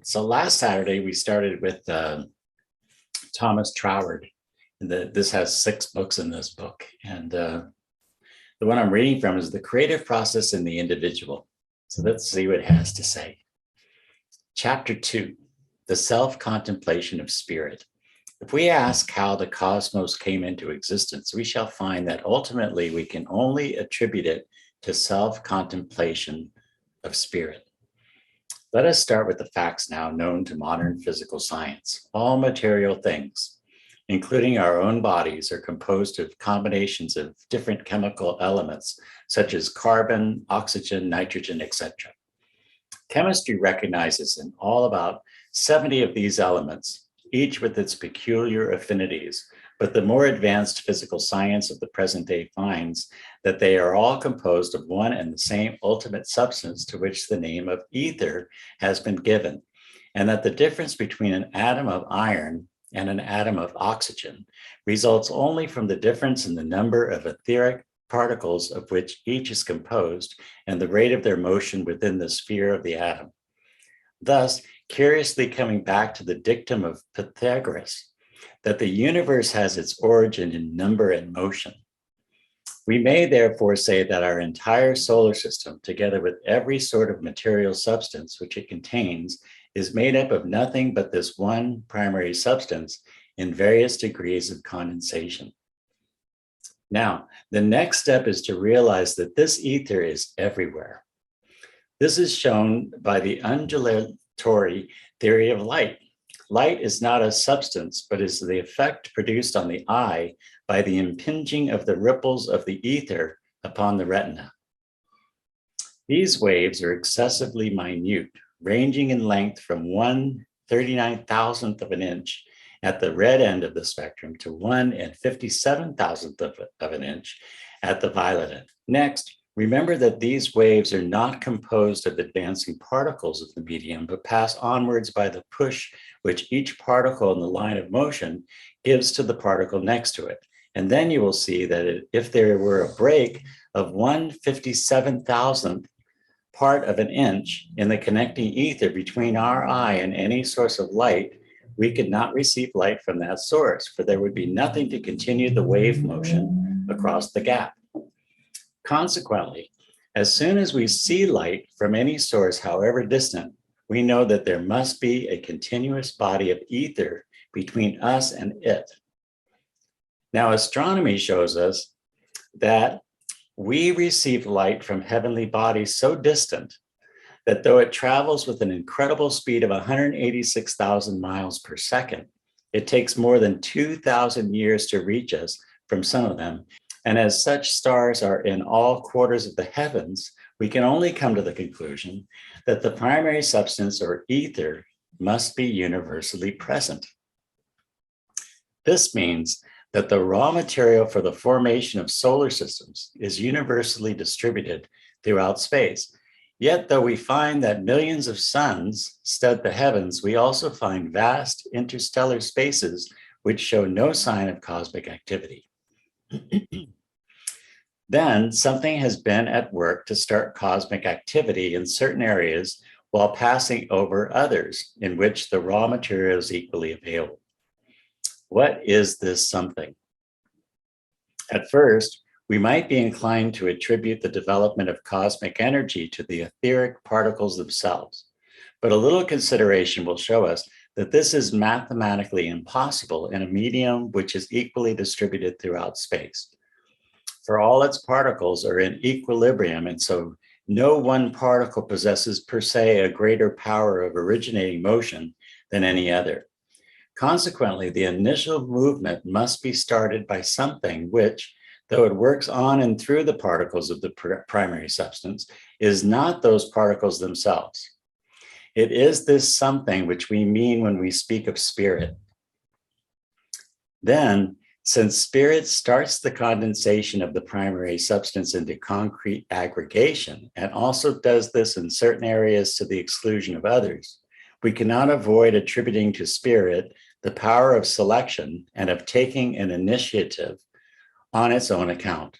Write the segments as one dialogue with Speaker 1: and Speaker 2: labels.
Speaker 1: So last Saturday, we started with Thomas Troward. This has 6 books in this book. And the one I'm reading from is The Creative Process in the Individual. So let's see what it has to say. Chapter 2, The Self-Contemplation of Spirit. If we ask how the cosmos came into existence, we shall find that ultimately we can only attribute it to self-contemplation of spirit. Let us start with the facts now known to modern physical science. All material things, including our own bodies, are composed of combinations of different chemical elements, such as carbon, oxygen, nitrogen, etc. Chemistry recognizes in all about 70 of these elements, each with its peculiar affinities, but the more advanced physical science of the present day finds that they are all composed of one and the same ultimate substance to which the name of ether has been given, and that the difference between an atom of iron and an atom of oxygen results only from the difference in the number of etheric particles of which each is composed and the rate of their motion within the sphere of the atom. Thus, curiously coming back to the dictum of Pythagoras, that the universe has its origin in number and motion. We may therefore say that our entire solar system, together with every sort of material substance which it contains, is made up of nothing but this one primary substance in various degrees of condensation. Now, the next step is to realize that this ether is everywhere. This is shown by the undulatory theory of light. Light is not a substance, but is the effect produced on the eye by the impinging of the ripples of the ether upon the retina. These waves are excessively minute, ranging in length from 1/39,000th of an inch at the red end of the spectrum to 1/57,000th of an inch at the violet end. Next, remember that these waves are not composed of advancing particles of the medium, but pass onwards by the push which each particle in the line of motion gives to the particle next to it. And then you will see that if there were a break of 1/57,000th part of an inch in the connecting ether between our eye and any source of light, we could not receive light from that source, for there would be nothing to continue the wave motion across the gap. Consequently, as soon as we see light from any source, however distant, we know that there must be a continuous body of ether between us and it. Now, astronomy shows us that we receive light from heavenly bodies so distant that though it travels with an incredible speed of 186,000 miles per second, it takes more than 2,000 years to reach us from some of them. And as such stars are in all quarters of the heavens, we can only come to the conclusion that the primary substance, or ether, must be universally present. This means that the raw material for the formation of solar systems is universally distributed throughout space. Yet, though we find that millions of suns stud the heavens, we also find vast interstellar spaces which show no sign of cosmic activity. Then something has been at work to start cosmic activity in certain areas while passing over others in which the raw material is equally available. What is this something? At first, we might be inclined to attribute the development of cosmic energy to the etheric particles themselves, but a little consideration will show us that this is mathematically impossible in a medium which is equally distributed throughout space. For all its particles are in equilibrium, and so no one particle possesses per se a greater power of originating motion than any other. Consequently, the initial movement must be started by something which, though it works on and through the particles of the primary substance, is not those particles themselves. It is this something which we mean when we speak of spirit. Then, since spirit starts the condensation of the primary substance into concrete aggregation, and also does this in certain areas to the exclusion of others, we cannot avoid attributing to spirit the power of selection and of taking an initiative on its own account.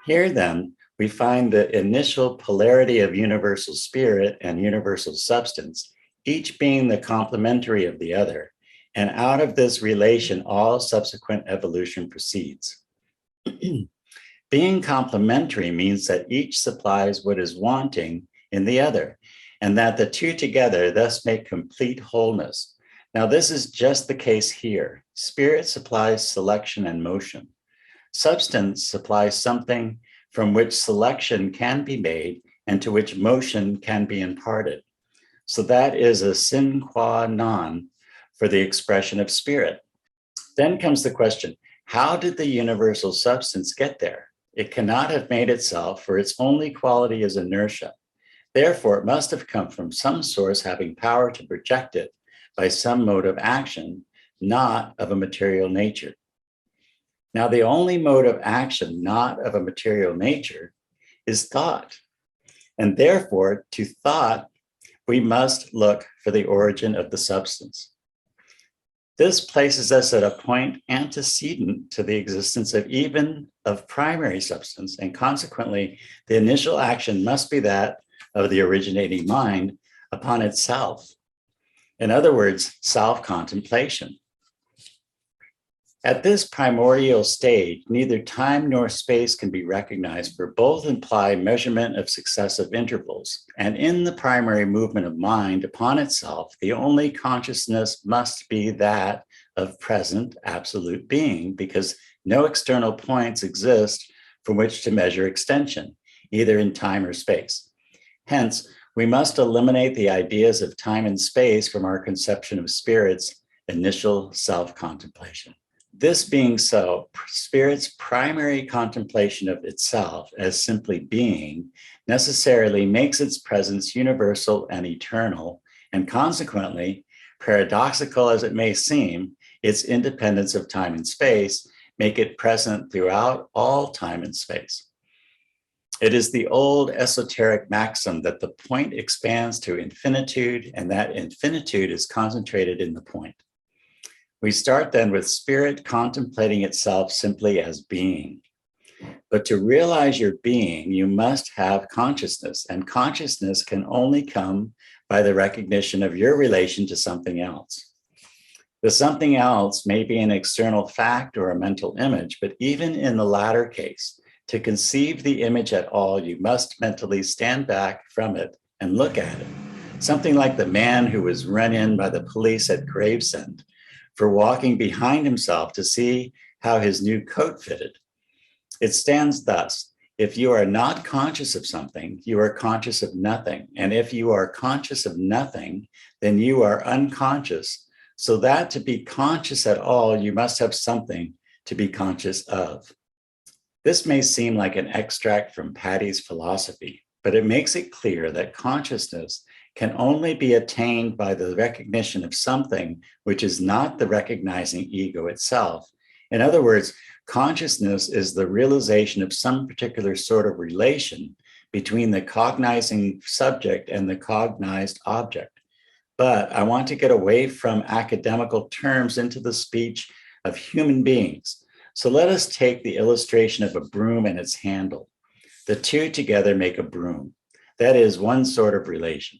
Speaker 1: Here, then, we find the initial polarity of universal spirit and universal substance, each being the complementary of the other. And out of this relation, all subsequent evolution proceeds. Being complementary means that each supplies what is wanting in the other, and that the two together thus make complete wholeness. Now, this is just the case here. Spirit supplies selection and motion. Substance supplies something from which selection can be made and to which motion can be imparted. So that is a sine qua non for the expression of spirit. Then comes the question, how did the universal substance get there? It cannot have made itself, for its only quality is inertia. Therefore, it must have come from some source having power to project it by some mode of action, not of a material nature. Now, the only mode of action not of a material nature is thought. And therefore, to thought, we must look for the origin of the substance. This places us at a point antecedent to the existence of primary substance, and consequently, the initial action must be that of the originating mind upon itself. In other words, self-contemplation. At this primordial stage, neither time nor space can be recognized, for both imply measurement of successive intervals. And in the primary movement of mind upon itself, the only consciousness must be that of present absolute being, because no external points exist from which to measure extension, either in time or space. Hence, we must eliminate the ideas of time and space from our conception of spirit's initial self-contemplation. This being so, spirit's primary contemplation of itself as simply being necessarily makes its presence universal and eternal, and consequently, paradoxical as it may seem, its independence of time and space make it present throughout all time and space. It is the old esoteric maxim that the point expands to infinitude, and that infinitude is concentrated in the point. We start then with spirit contemplating itself simply as being. But to realize your being, you must have consciousness, and consciousness can only come by the recognition of your relation to something else. The something else may be an external fact or a mental image, but even in the latter case, to conceive the image at all, you must mentally stand back from it and look at it. Something like the man who was run in by the police at Gravesend for walking behind himself to see how his new coat fitted. It stands thus: if you are not conscious of something, you are conscious of nothing. And if you are conscious of nothing, then you are unconscious. So that to be conscious at all, you must have something to be conscious of. This may seem like an extract from Patty's philosophy, but it makes it clear that consciousness can only be attained by the recognition of something which is not the recognizing ego itself. In other words, consciousness is the realization of some particular sort of relation between the cognizing subject and the cognized object. But I want to get away from academical terms into the speech of human beings. So let us take the illustration of a broom and its handle. The two together make a broom. That is one sort of relation.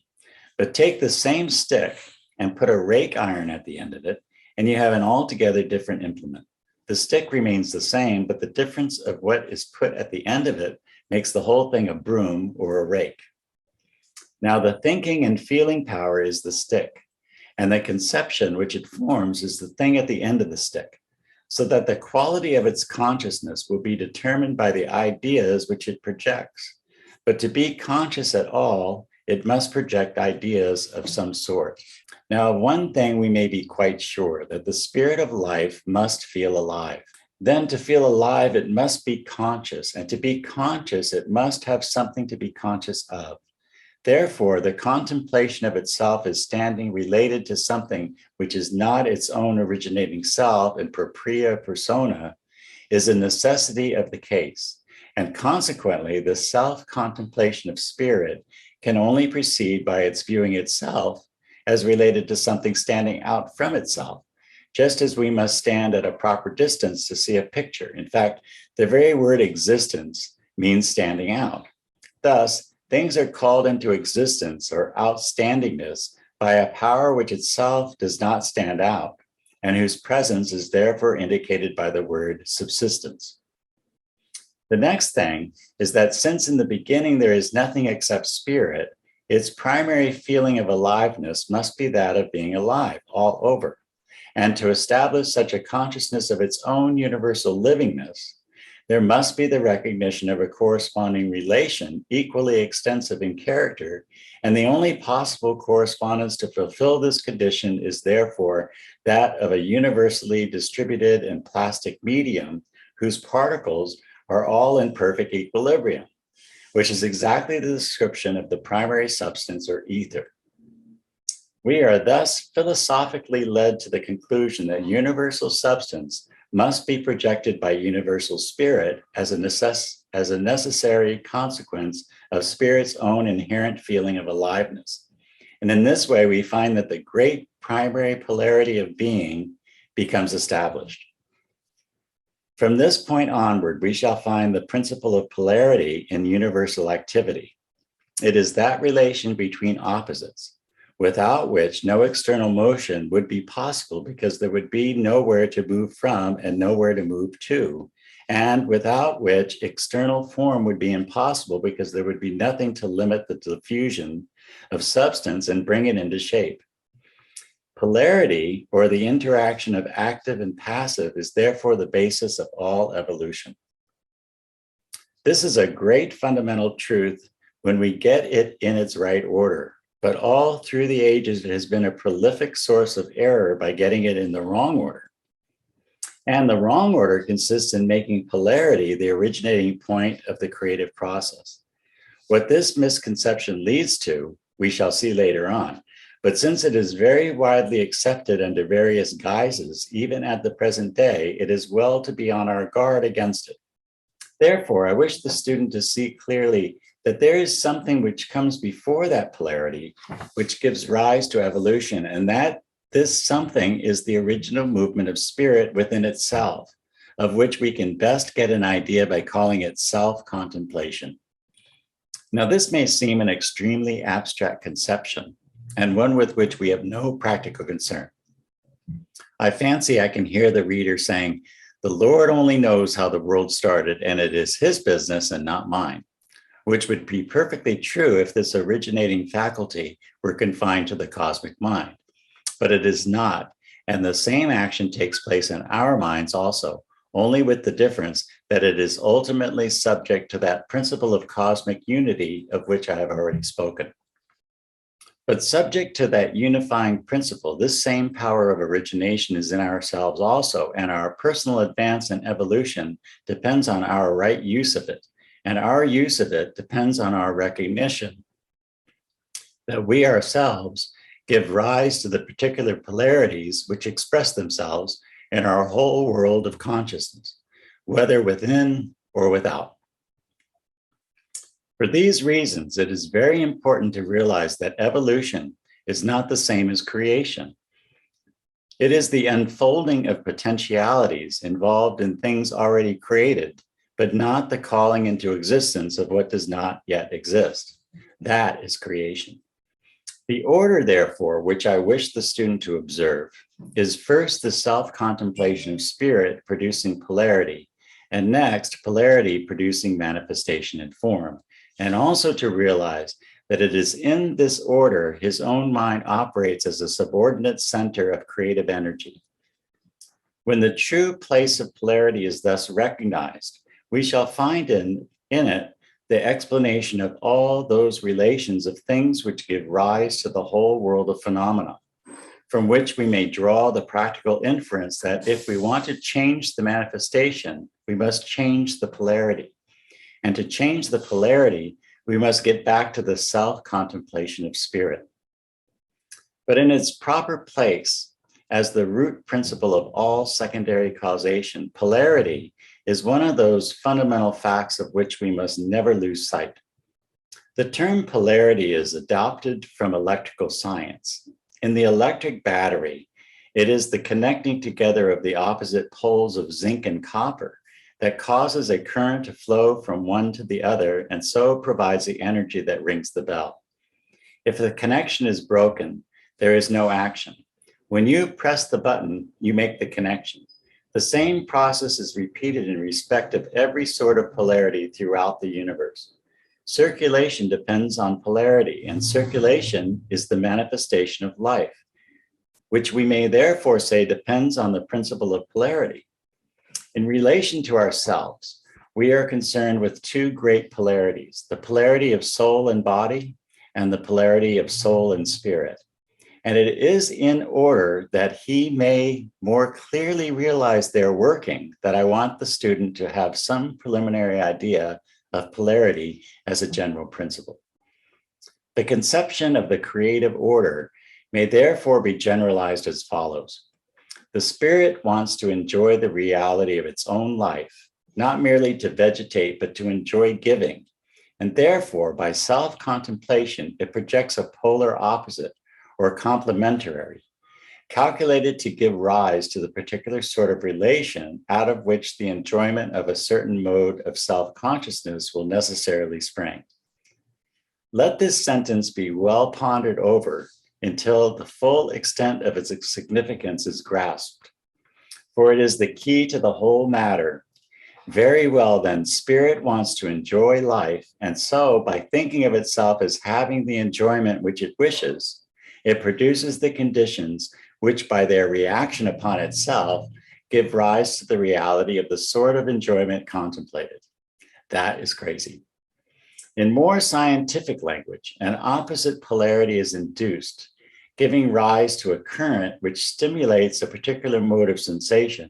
Speaker 1: But take the same stick and put a rake iron at the end of it, and you have an altogether different implement. The stick remains the same, but the difference of what is put at the end of it makes the whole thing a broom or a rake. Now, the thinking and feeling power is the stick, and the conception which it forms is the thing at the end of the stick, so that the quality of its consciousness will be determined by the ideas which it projects. But to be conscious at all, it must project ideas of some sort. Now, one thing we may be quite sure, that the spirit of life must feel alive. Then to feel alive, it must be conscious. And to be conscious, it must have something to be conscious of. Therefore, the contemplation of itself as standing related to something which is not its own originating self and propria persona is a necessity of the case. And consequently, the self-contemplation of spirit can only proceed by its viewing itself as related to something standing out from itself, just as we must stand at a proper distance to see a picture. In fact, the very word existence means standing out. Thus, things are called into existence or outstandingness by a power which itself does not stand out, and whose presence is therefore indicated by the word subsistence. The next thing is that since in the beginning there is nothing except spirit, its primary feeling of aliveness must be that of being alive all over. And to establish such a consciousness of its own universal livingness, there must be the recognition of a corresponding relation equally extensive in character, and the only possible correspondence to fulfill this condition is therefore that of a universally distributed and plastic medium whose particles are all in perfect equilibrium, which is exactly the description of the primary substance or ether. We are thus philosophically led to the conclusion that universal substance must be projected by universal spirit as a necessary consequence of spirit's own inherent feeling of aliveness. And in this way, we find that the great primary polarity of being becomes established. From this point onward, we shall find the principle of polarity in universal activity. It is that relation between opposites, without which no external motion would be possible because there would be nowhere to move from and nowhere to move to, and without which external form would be impossible because there would be nothing to limit the diffusion of substance and bring it into shape. Polarity, or the interaction of active and passive, is therefore the basis of all evolution. This is a great fundamental truth when we get it in its right order, but all through the ages it has been a prolific source of error by getting it in the wrong order. And the wrong order consists in making polarity the originating point of the creative process. What this misconception leads to, we shall see later on. But since it is very widely accepted under various guises, even at the present day, it is well to be on our guard against it. Therefore, I wish the student to see clearly that there is something which comes before that polarity, which gives rise to evolution, and that this something is the original movement of spirit within itself, of which we can best get an idea by calling it self-contemplation. Now, this may seem an extremely abstract conception, and one with which we have no practical concern. I fancy I can hear the reader saying, "The Lord only knows how the world started, and it is his business and not mine," which would be perfectly true if this originating faculty were confined to the cosmic mind. But it is not, and the same action takes place in our minds also, only with the difference that it is ultimately subject to that principle of cosmic unity of which I have already spoken. But subject to that unifying principle, this same power of origination is in ourselves also, and our personal advance and evolution depends on our right use of it. And our use of it depends on our recognition that we ourselves give rise to the particular polarities which express themselves in our whole world of consciousness, whether within or without. For these reasons, it is very important to realize that evolution is not the same as creation. It is the unfolding of potentialities involved in things already created, but not the calling into existence of what does not yet exist. That is creation. The order, therefore, which I wish the student to observe is first the self-contemplation of spirit producing polarity, and next polarity producing manifestation in form, and also to realize that it is in this order his own mind operates as a subordinate center of creative energy. When the true place of polarity is thus recognized, we shall find in it the explanation of all those relations of things which give rise to the whole world of phenomena, from which we may draw the practical inference that if we want to change the manifestation, we must change the polarity. And to change the polarity, we must get back to the self-contemplation of spirit. But in its proper place, as the root principle of all secondary causation, polarity is one of those fundamental facts of which we must never lose sight. The term polarity is adopted from electrical science. In the electric battery, it is the connecting together of the opposite poles of zinc and copper that causes a current to flow from one to the other and so provides the energy that rings the bell. If the connection is broken, there is no action. When you press the button, you make the connection. The same process is repeated in respect of every sort of polarity throughout the universe. Circulation depends on polarity, and circulation is the manifestation of life, which we may therefore say depends on the principle of polarity. In relation to ourselves, we are concerned with two great polarities, the polarity of soul and body and the polarity of soul and spirit. And it is in order that he may more clearly realize their working that I want the student to have some preliminary idea of polarity as a general principle. The conception of the creative order may therefore be generalized as follows. The spirit wants to enjoy the reality of its own life, not merely to vegetate, but to enjoy giving. And therefore, by self-contemplation, it projects a polar opposite or complementary, calculated to give rise to the particular sort of relation out of which the enjoyment of a certain mode of self-consciousness will necessarily spring. Let this sentence be well pondered over until the full extent of its significance is grasped, for it is the key to the whole matter. Very well, then, spirit wants to enjoy life, and so by thinking of itself as having the enjoyment which it wishes, it produces the conditions which, by their reaction upon itself, give rise to the reality of the sort of enjoyment contemplated. That is crazy. In more scientific language, an opposite polarity is induced, giving rise to a current which stimulates a particular mode of sensation,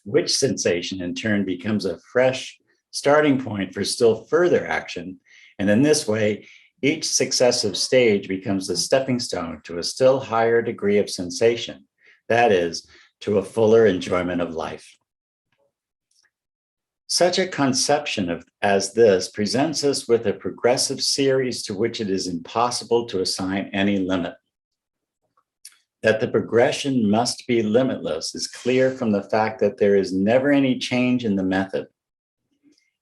Speaker 1: which sensation in turn becomes a fresh starting point for still further action. And in this way, each successive stage becomes the stepping stone to a still higher degree of sensation, that is, to a fuller enjoyment of life. Such a conception as this presents us with a progressive series to which it is impossible to assign any limit. That the progression must be limitless is clear from the fact that there is never any change in the method.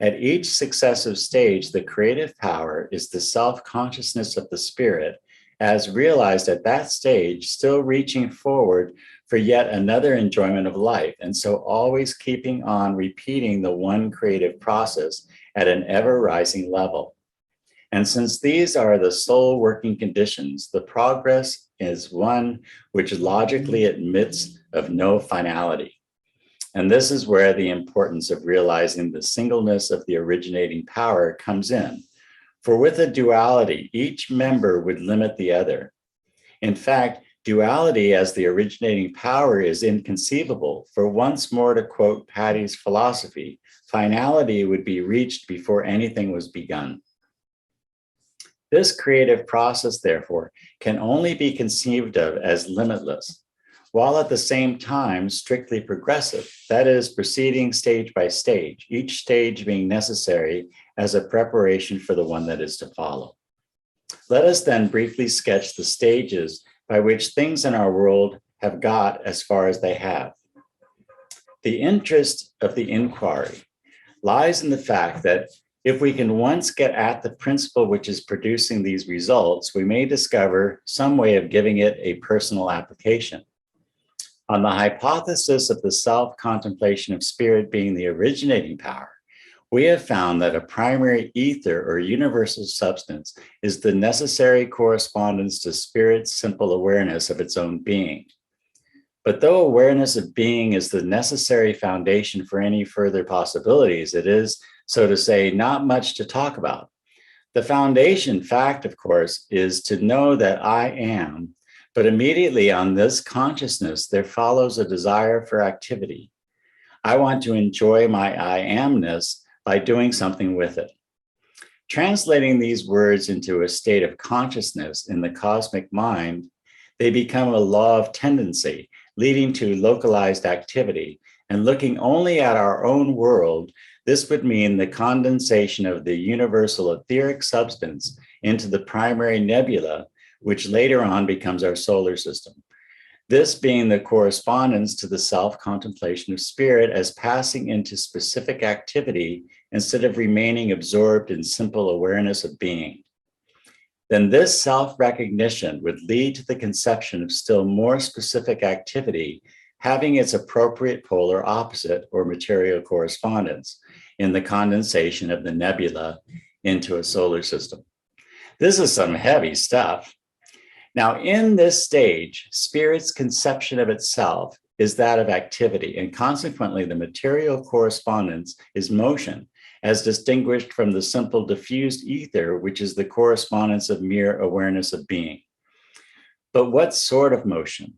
Speaker 1: At each successive stage, the creative power is the self-consciousness of the spirit as realized at that stage, still reaching forward for yet another enjoyment of life, and so always keeping on repeating the one creative process at an ever-rising level. And since these are the sole working conditions, the progress is one which logically admits of no finality. And this is where the importance of realizing the singleness of the originating power comes in. For with a duality, each member would limit the other. In fact, duality as the originating power is inconceivable, for once more to quote Patty's philosophy, finality would be reached before anything was begun. This creative process, therefore, can only be conceived of as limitless, while at the same time strictly progressive, that is, proceeding stage by stage, each stage being necessary as a preparation for the one that is to follow. Let us then briefly sketch the stages by which things in our world have got as far as they have. The interest of the inquiry lies in the fact that if we can once get at the principle which is producing these results, we may discover some way of giving it a personal application. On the hypothesis of the self-contemplation of spirit being the originating power, we have found that a primary ether or universal substance is the necessary correspondence to spirit's simple awareness of its own being. But though awareness of being is the necessary foundation for any further possibilities, it is, so to say, not much to talk about. The foundation fact, of course, is to know that I am, but immediately on this consciousness, there follows a desire for activity. I want to enjoy my I amness by doing something with it. Translating these words into a state of consciousness in the cosmic mind, they become a law of tendency, leading to localized activity. And looking only at our own world, this would mean the condensation of the universal etheric substance into the primary nebula, which later on becomes our solar system. This being the correspondence to the self-contemplation of spirit as passing into specific activity instead of remaining absorbed in simple awareness of being. Then this self-recognition would lead to the conception of still more specific activity having its appropriate polar opposite or material correspondence in the condensation of the nebula into a solar system. This is some heavy stuff. Now, in this stage, spirit's conception of itself is that of activity, and consequently, the material correspondence is motion, as distinguished from the simple diffused ether, which is the correspondence of mere awareness of being. But what sort of motion?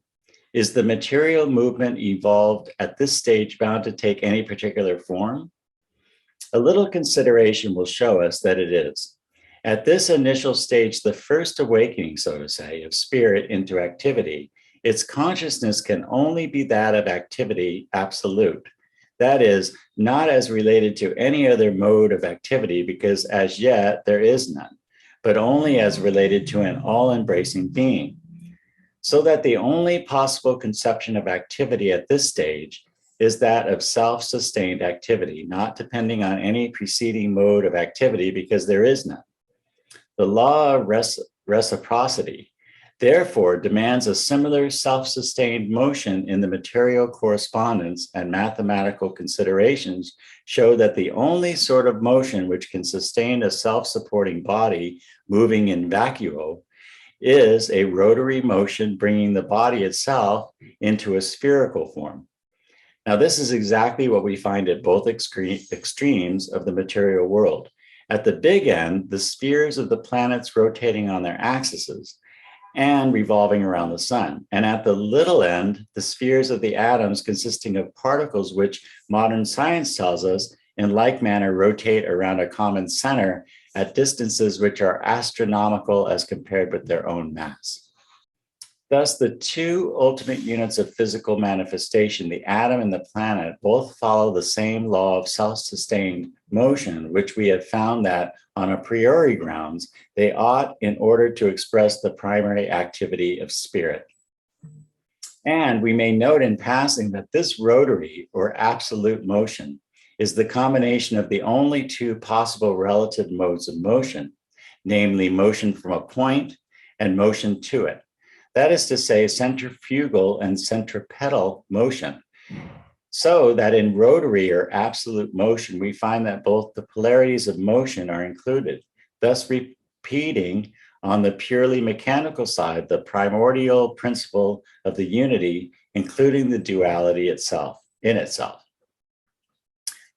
Speaker 1: Is the material movement evolved at this stage bound to take any particular form? A little consideration will show us that it is. At this initial stage, the first awakening, so to say, of spirit into activity, its consciousness can only be that of activity absolute. That is, not as related to any other mode of activity, because as yet there is none, but only as related to an all-embracing being. So that the only possible conception of activity at this stage is that of self-sustained activity, not depending on any preceding mode of activity, because there is none. The law of reciprocity, therefore, demands a similar self-sustained motion in the material correspondence, and mathematical considerations show that the only sort of motion which can sustain a self-supporting body moving in vacuo is a rotary motion bringing the body itself into a spherical form. Now, this is exactly what we find at both extremes of the material world. At the big end, the spheres of the planets rotating on their axes and revolving around the sun. And at the little end, the spheres of the atoms consisting of particles which modern science tells us in like manner rotate around a common center at distances which are astronomical as compared with their own mass. Thus, the two ultimate units of physical manifestation, the atom and the planet, both follow the same law of self-sustained motion, which we have found that on a priori grounds, they ought in order to express the primary activity of spirit. And we may note in passing that this rotary or absolute motion is the combination of the only two possible relative modes of motion, namely motion from a point and motion to it. That is to say, centrifugal and centripetal motion. So that in rotary or absolute motion, we find that both the polarities of motion are included, thus repeating on the purely mechanical side the primordial principle of the unity, including the duality itself, in itself.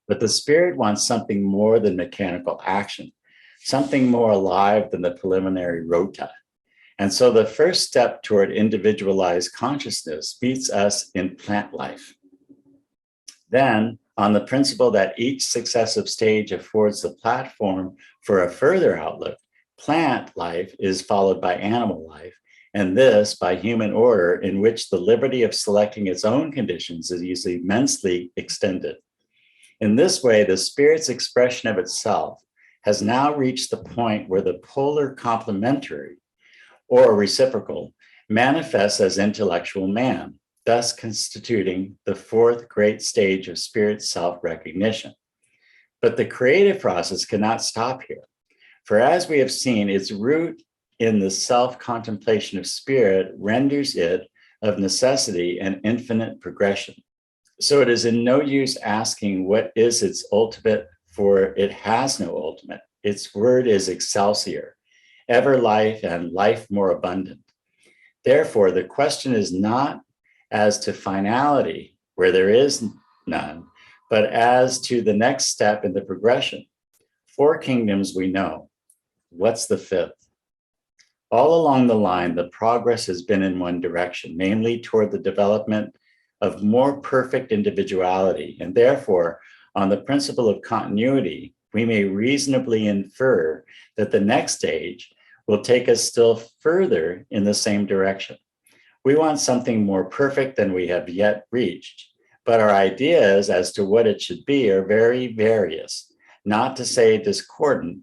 Speaker 1: But the spirit wants something more than mechanical action, something more alive than the preliminary rota. And so the first step toward individualized consciousness meets us in plant life. Then, on the principle that each successive stage affords the platform for a further outlook, plant life is followed by animal life, and this by human order, in which the liberty of selecting its own conditions is immensely extended. In this way, the spirit's expression of itself has now reached the point where the polar complementary or reciprocal manifests as intellectual man, thus constituting the fourth great stage of spirit self-recognition. But the creative process cannot stop here, for as we have seen, its root in the self-contemplation of spirit renders it of necessity an infinite progression. So it is in no use asking what is its ultimate, for it has no ultimate. Its word is excelsior, ever life and life more abundant. Therefore, the question is not as to finality, where there is none, but as to the next step in the progression. 4 kingdoms we know. What's the 5th? All along the line, the progress has been in one direction, namely toward the development of more perfect individuality. And therefore, on the principle of continuity, we may reasonably infer that the next stage will take us still further in the same direction. We want something more perfect than we have yet reached, but our ideas as to what it should be are very various, not to say discordant,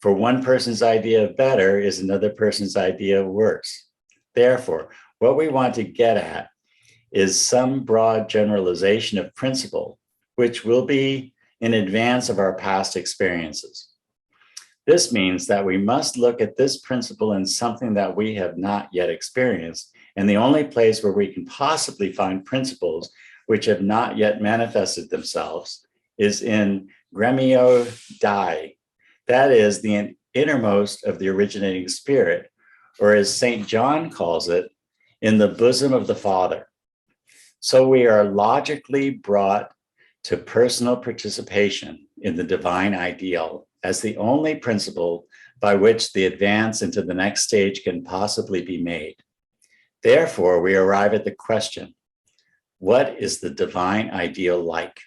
Speaker 1: for one person's idea of better is another person's idea of worse. Therefore, what we want to get at is some broad generalization of principle, which will be in advance of our past experiences. This means that we must look at this principle in something that we have not yet experienced, and the only place where we can possibly find principles which have not yet manifested themselves is in gremio dei, that is, the innermost of the originating spirit, or as St. John calls it, in the bosom of the Father. So we are logically brought to personal participation in the divine ideal as the only principle by which the advance into the next stage can possibly be made. Therefore, we arrive at the question, what is the divine ideal like?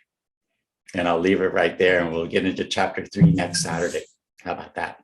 Speaker 1: And I'll leave it right there, and we'll get into chapter 3 next Saturday. How about that?